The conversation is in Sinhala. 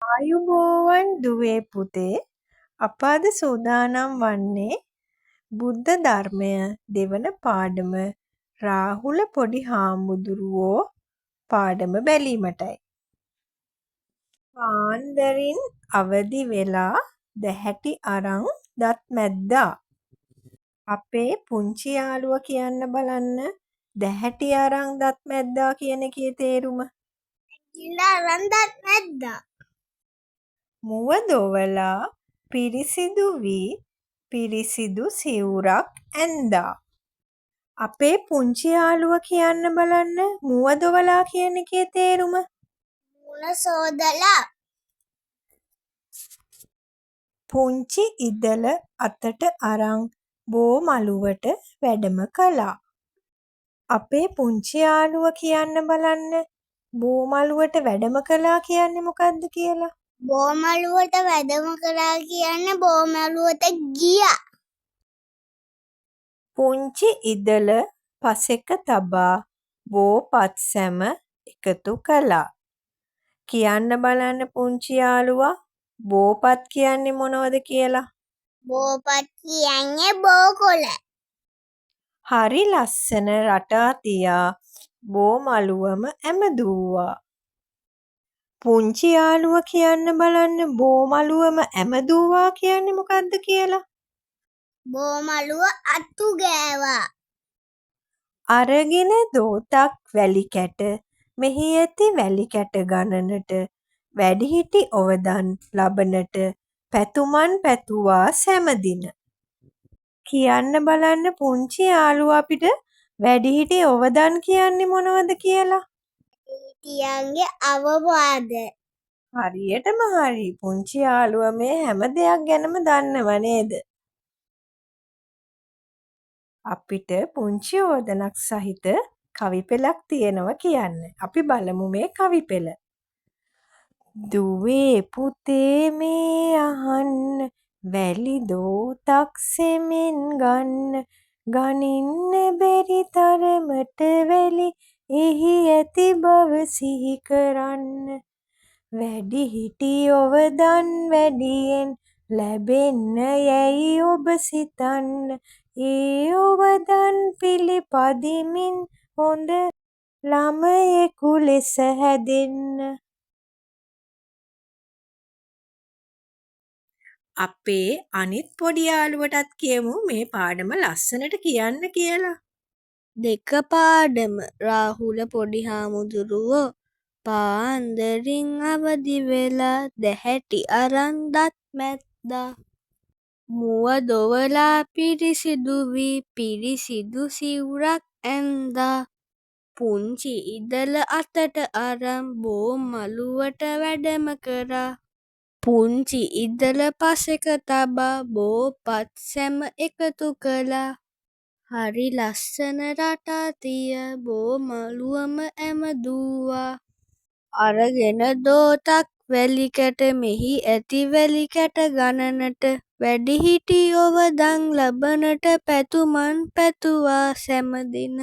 ආයුබෝවන් දුවේ පුතේ අප අද සූදානම් වන්නේ බුද්ධ ධර්මය දෙවන පාඩම රාහුල පොඩි හාමුදුරුවෝ පාඩම බැලීමටයි. පාන්දරින් අවදි වෙලා දැහැටි අරන් දත් මැද්දා. අපේ පුංචි යාළුවා කියන්න බලන්න දැහැටි අරන් දත් මැද්දා කියන එකේ තේරුම. අරන් දත් මැද්දා. මුව දොවලා පිරිසිදු වී පිරිසිදු සිවුරක් ඇන්දා. අපේ පුංචි යාළුවා කියන්න බලන්න මුව දොවලා කියන එකේ තේරුම. මුණ සෝදලා. පුංචි ඉදල අතට අරන් බෝ මළුවට වැඩම කළා. අපේ පුංචි යාළුවා කියන්න බලන්න බෝ මළුවට වැඩම කළා කියන්නේ මොකද්ද කියලා. බෝ මළුවට වැඩම කළා කියන්නේ බෝ මළුවට ගියා. පුංචි ඉදල පසෙක තබා බෝ පත්සැම එකතු කළා. කියන්න බලන්න පුංචි යාළුවා බෝපත් කියන්නේ මොනවද කියලා. බෝපත් කියන්නේ බෝකොළ. හරි ලස්සන රටා තියා බෝ මළුවම ඇමදූවා. පුංචි යාළුවා කියන්න බලන්න බෝ මළුවම ඇමදූවා කියන්නේ මොකද්ද කියලා. බෝ මළුව අතු ගෑවා. අරගෙන දෝතක් වැලි කැට මෙහි ඇති වැලි කැට ගණනට වැඩිහිටි ඔවදන් ලබනට පැතුමන් පැතුවා සැමදින. කියන්න බලන්න පුංචි යාළුවා අපිට වැඩිහිටි ඔවදන් කියන්නේ මොනවද කියලා. වැඩිහිටියන්ගේ අවවාද. හරියටම හරි. පුංචි යාළුවා මේ හැම දෙයක් ගැනම දන්නව නේද? අපිට පුංචි ඕදනක් සහිත කවි පෙළක් තියෙනවා කියන්න. අපි බලමු මේ කවි පෙළ. දුවේ පුතේ මේ අහන්න වැලි දෝතක් සෙමෙන් ගන්න. ගනින්න බැරි තරමට වැලි එහි ඇති බව සිහි කරන්න. වැඩිහිටි ඔවදන් වැඩියෙන් ලැබෙන්න යැයි ඔබ සිතන්න. ඒ ඔවදන් පිළිපදිමින් හොඳ ළමයෙකු ලෙස හැදෙන්න. අපේ අනිත් පොඩි යාළුවටත් කියමු මේ පාඩම ලස්සනට කියන්න කියලා. දෙක පාඩම රාහුල පොඩි හාමුදුරුවෝ පාන්දරින් අවදි වෙලා දැහැටි අරන් දත් මැද්දා. මුව දොවලා පිරිසිදු වී පිරිසිදු සිවුරක් ඇන්දා. පුංචි ඉදල අතට අරන් බෝ මළුවට වැඩම කරා. පුංචි ඉදල පසෙක තබා බෝ පත්සැම එකතු කළා. හරි ලස්සන රටා තිය බෝ මළුවම ඇමදූවා. අරගෙන දෝතක් වැලි කැට මෙහි ඇති වැලි කැට ගණනට වැඩිහිටි ඔවදන් ලබනට පැතුමන් පැතුවා සැමදින.